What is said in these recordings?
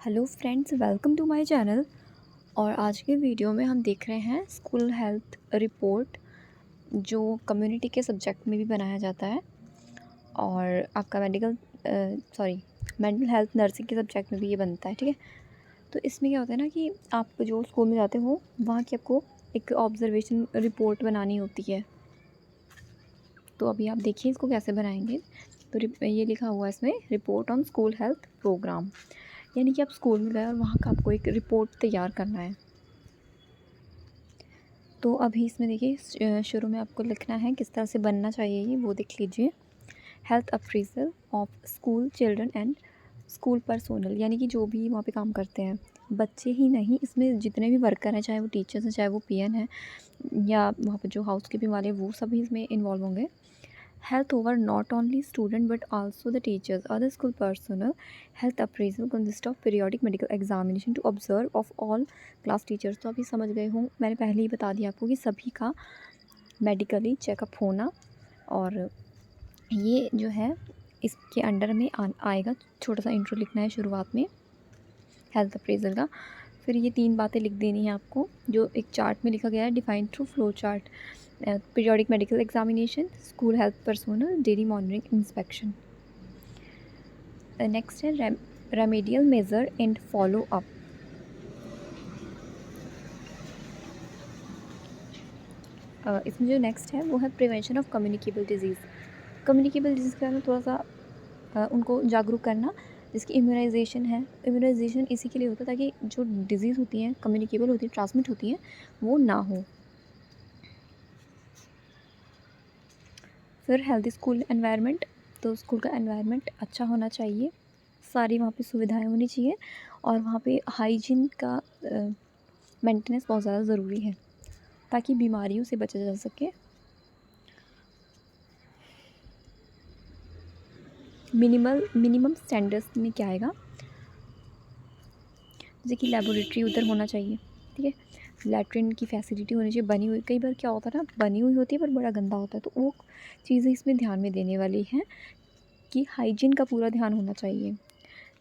Hello friends, welcome to my channel. और आज के वीडियो में हम देख रहे हैं स्कूल हेल्थ रिपोर्ट, जो कम्युनिटी के सब्जेक्ट में भी बनाया जाता है और आपका मेंटल हेल्थ नर्सिंग के सब्जेक्ट में भी ये बनता है। ठीक है, तो इसमें क्या होता है ना कि आप जो स्कूल में जाते हो वहाँ की आपको एक ऑब्जर्वेशन रिपोर्ट बनानी होती है। तो अभी आप देखिए इसको कैसे बनाएंगे। तो ये लिखा हुआ है इसमें, report on school health programme, यानी कि आप स्कूल में गए और वहाँ का आपको एक रिपोर्ट तैयार करना है। तो अभी इसमें देखिए शुरू में आपको लिखना है किस तरह से बनना चाहिए ये, वो देख लीजिए। Health appraisal of school children and school personnel, यानी कि जो भी वहाँ पे काम करते हैं, बच्चे ही नहीं, इसमें जितने भी वर्कर हैं, चाहे वो टीचर्स हैं, चाहे वो पीएन हैं, या वहाँ पे जो हाउस कीपिंग वाले, वो सभी इसमें इन्वॉल्व होंगे। Health over not only student but also the teachers, other school personnel. Health appraisal consists of periodic medical examination to observe of all class teachers। तो अभी समझ गए हों, मैंने पहले ही बता दिया आपको कि सभी का मेडिकली चेकअप होना। और ये जो है इसके अंडर में आएगा। छोटा सा इंट्रो लिखना है शुरुआत में हेल्थ अप्रेजल का। फिर ये 3 बातें लिख देनी है आपको, जो एक चार्ट में लिखा गया है, defined through flow chart. Periodic medical examination, school health personal, daily monitoring inspection. Next है remedial measure and follow up. इसमें जो नेक्स्ट है वो है prevention of communicable disease. Communicable disease के बारे में थोड़ा सा उनको जागरूक करना, जिसकी इम्यूनाइजेशन है। इम्यूनाइजेशन इसी के लिए होता है ताकि जो डिजीज़ होती हैं, कम्युनिकेबल होती हैं, ट्रांसमिट होती हैं, वो ना हो। फिर हेल्दी स्कूल एनवायरनमेंट, तो स्कूल का एनवायरनमेंट अच्छा होना चाहिए, सारी वहाँ पे सुविधाएं होनी चाहिए, और वहाँ पे हाइजीन का मेंटेनेंस बहुत ज़्यादा ज़रूरी है ताकि बीमारियों से बचा जा सके। मिनिमम स्टैंडर्ड्स में क्या आएगा, जैसे कि लेबोरेटरी उधर होना चाहिए। ठीक है, लैट्रिन की फैसिलिटी होनी चाहिए बनी हुई। कई बार क्या होता है ना, बनी हुई होती है पर बड़ा गंदा होता है, तो वो चीज़ें इसमें ध्यान में देने वाली हैं कि हाइजीन का पूरा ध्यान होना चाहिए।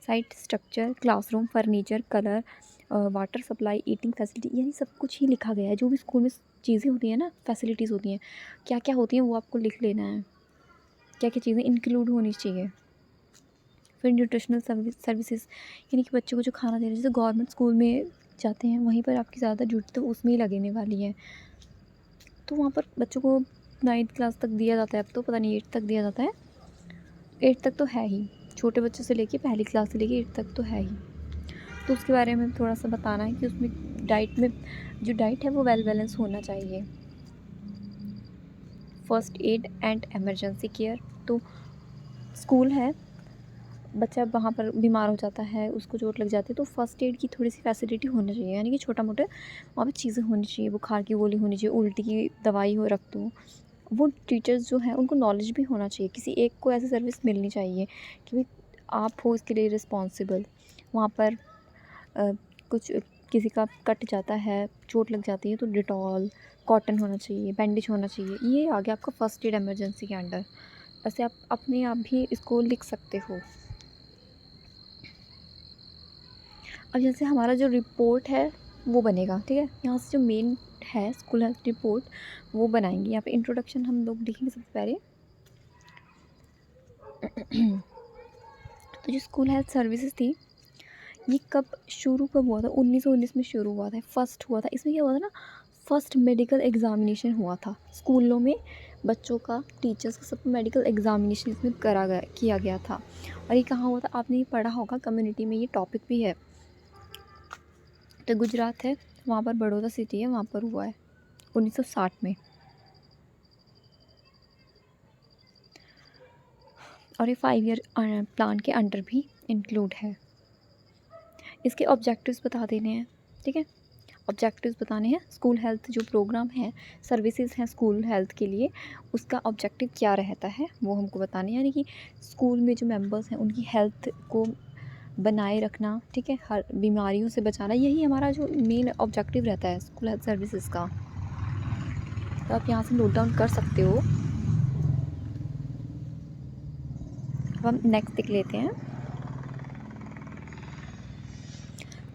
Site structure, classroom, furniture, colour, water supply, eating facility, यानी सब कुछ ही लिखा गया है। जो भी स्कूल में चीज़ें होती हैं ना, फैसिलिटीज़ होती हैं, क्या क्या होती हैं वो आपको लिख लेना है, क्या क्या चीज़ें इंक्लूड होनी चाहिए। फिर न्यूट्रिशनल सर्विसेज, यानी कि बच्चों को जो खाना दे रहे हैं, जैसे गवर्नमेंट स्कूल में जाते हैं वहीं पर आपकी ज़्यादा ड्यूटी तो उसमें ही लगने वाली है। तो वहाँ पर बच्चों को 9th क्लास तक दिया जाता है, अब तो पता नहीं 8th तक दिया जाता है। 8th तक तो है ही, छोटे बच्चों से लेके पहली क्लास से लेके 8th तक तो है ही। तो उसके बारे में थोड़ा सा बताना है कि उसमें डाइट में जो डाइट है वो वेल बैलेंस होना चाहिए। First aid and emergency care, तो स्कूल है, बच्चा वहाँ पर बीमार हो जाता है, उसको चोट लग जाती है, तो फर्स्ट एड की थोड़ी सी फैसिलिटी होनी चाहिए, यानी कि छोटा मोटा वहाँ पर चीज़ें होनी चाहिए। बुखार की गोली होनी चाहिए, उल्टी की दवाई हो रख दो। वो टीचर्स जो हैं उनको नॉलेज भी होना चाहिए, किसी एक को ऐसी सर्विस मिलनी चाहिए कि भाई आप हो इसके लिए रिस्पॉन्सिबल। वहाँ पर कुछ किसी का कट जाता है, चोट लग जाती है, तो डिटॉल, कॉटन होना चाहिए, बैंडेज होना चाहिए। ये आ गया आपका फर्स्ट एड इमरजेंसी के अंडर। ऐसे आप अपने आप भी इसको लिख सकते हो। अब जैसे हमारा जो रिपोर्ट है वो बनेगा, ठीक है, यहाँ से जो मेन है स्कूल हेल्थ रिपोर्ट वो बनाएंगे। यहाँ पे इंट्रोडक्शन हम लोग लिखेंगे सबसे पहले। तो जो स्कूल हेल्थ सर्विसेज थी, ये कब हुआ था? 1919 में शुरू हुआ था, फर्स्ट हुआ था। इसमें क्या हुआ था ना, फर्स्ट मेडिकल एग्जामिनेशन हुआ था स्कूलों में। बच्चों का, टीचर्स का, सबको मेडिकल एग्जामिनेशन इसमें किया गया था। और ये कहाँ हुआ था? आपने ये पढ़ा होगा, कम्युनिटी में ये टॉपिक भी है। तो गुजरात है, वहाँ पर बड़ौदा सिटी है, वहाँ पर हुआ है 1960 में। और ये 5 ईयर प्लान के अंडर भी इंक्लूड है। इसके ऑब्जेक्टिव्स बता देने हैं, ठीक है, ऑब्जेक्टिव्स बताने हैं। स्कूल हेल्थ जो प्रोग्राम है, सर्विसेज हैं स्कूल हेल्थ के लिए, उसका ऑब्जेक्टिव क्या रहता है वो हमको बताने हैं। यानी कि स्कूल में जो मेंबर्स हैं उनकी हेल्थ को बनाए रखना, ठीक है, हर बीमारियों से बचाना, यही हमारा जो मेन ऑब्जेक्टिव रहता है स्कूल हेल्थ सर्विसेज का। तो आप यहाँ से नोट डाउन कर सकते हो। अब हम नेक्स्ट देख लेते हैं।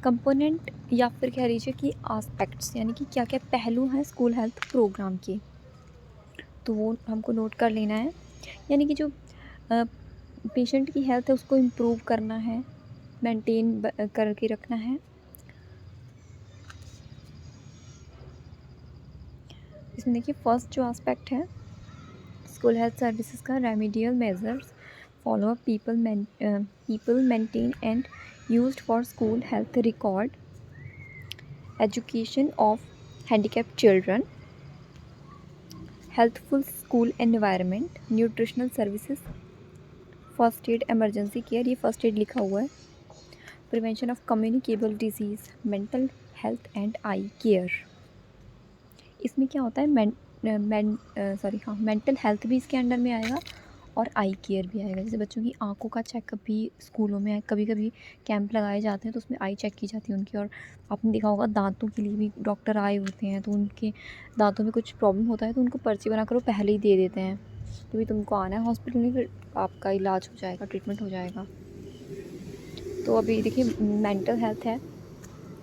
कंपोनेंट या फिर कह लीजिए कि आस्पेक्ट्स, यानी कि क्या क्या पहलू हैं स्कूल हेल्थ प्रोग्राम के, तो वो हमको नोट कर लेना है। यानी कि जो पेशेंट की हेल्थ है उसको इम्प्रूव करना है, मेंटेन करके रखना है। इसमें देखिए फर्स्ट जो एस्पेक्ट है स्कूल हेल्थ सर्विसेज का, remedial measures follow up people maintain and used for school health record, education of handicapped children, healthful school environment, nutritional services, first aid emergency care, ये first aid लिखा हुआ है, prevention of communicable disease, mental health and I care. इसमें क्या होता है, mental health भी इसके अंडर में आएगा और आई केयर भी आएगा। जैसे बच्चों की आंखों का चेकअप भी स्कूलों में कभी कभी कैंप लगाए जाते हैं, तो उसमें आई चेक की जाती है उनकी। और आपने देखा होगा दांतों के लिए भी डॉक्टर आए होते हैं, तो उनके दांतों में कुछ प्रॉब्लम होता है तो उनको पर्ची बनाकर वो पहले ही दे देते हैं कि भाई तुमको आना है हॉस्पिटल में, फिर आपका इलाज हो जाएगा, ट्रीटमेंट हो जाएगा। तो अभी देखिए मेंटल हेल्थ है,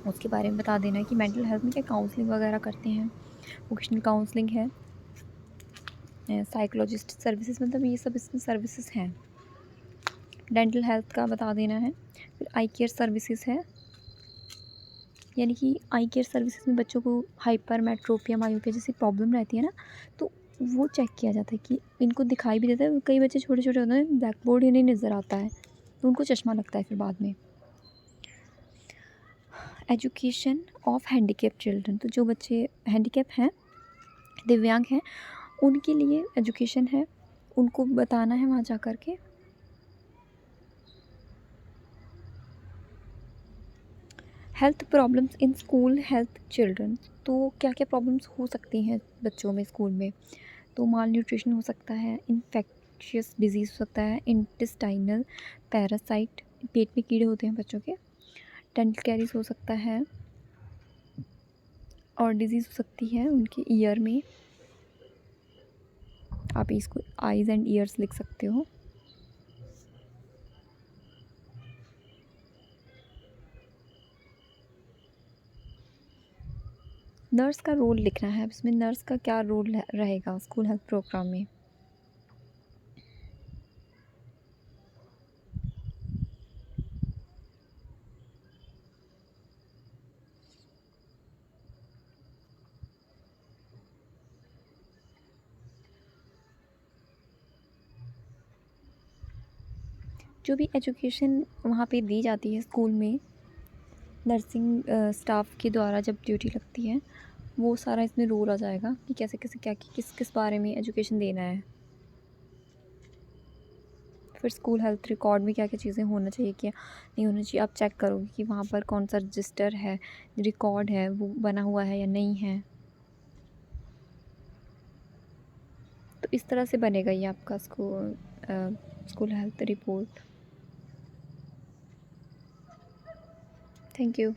उसके बारे में बता देना है कि मेंटल हेल्थ में क्या काउंसलिंग वगैरह करते हैं, वोकेशनल काउंसलिंग है, साइकोलॉजिस्ट सर्विसेज, मतलब ये सब इसमें सर्विसेज हैं। डेंटल हेल्थ का बता देना है। फिर आई केयर सर्विसेज है, यानी कि आई केयर सर्विसेज में बच्चों को हाइपरमेट्रोपिया मायोपिया जैसी प्रॉब्लम रहती है ना, तो वो चेक किया जाता है कि इनको दिखाई भी देता है। कई बच्चे छोटे छोटे होते हैं, ब्लैक बोर्ड ही नहीं नज़र आता है, तो उनको चश्मा लगता है फिर बाद में। एजुकेशन ऑफ हैंडीकैप चिल्ड्रन, तो जो बच्चे हैंडीकैप हैं, दिव्यांग हैं, उनके लिए एजुकेशन है, उनको बताना है वहाँ जा कर के। Health problems in school health children, तो क्या क्या प्रॉब्लम्स हो सकती हैं बच्चों में स्कूल में, तो माल न्यूट्रिशन हो सकता है, इन्फेक्शियस डिजीज़ हो सकता है, इंटेस्टाइनल पैरासाइट, पेट में कीड़े होते हैं बच्चों के, डेंटल कैरीज हो सकता है, और डिजीज़ हो सकती है उनके ईयर में, आप इसको आइज़ एंड ईयर्स लिख सकते हो। नर्स का रोल लिखना है, अब इसमें नर्स का क्या रोल रहेगा स्कूल हेल्थ प्रोग्राम में। जो भी एजुकेशन वहाँ पे दी जाती है स्कूल में, नर्सिंग स्टाफ के द्वारा जब ड्यूटी लगती है, वो सारा इसमें रोल आ जाएगा कि कैसे कैसे क्या किस किस बारे में एजुकेशन देना है। फिर स्कूल हेल्थ रिकॉर्ड में क्या क्या चीज़ें होना चाहिए, क्या नहीं होना चाहिए, आप चेक करोगे कि वहाँ पर कौन सा रजिस्टर है, रिकॉर्ड है, वो बना हुआ है या नहीं है। तो इस तरह से बनेगा ये आपका school health report. Thank you.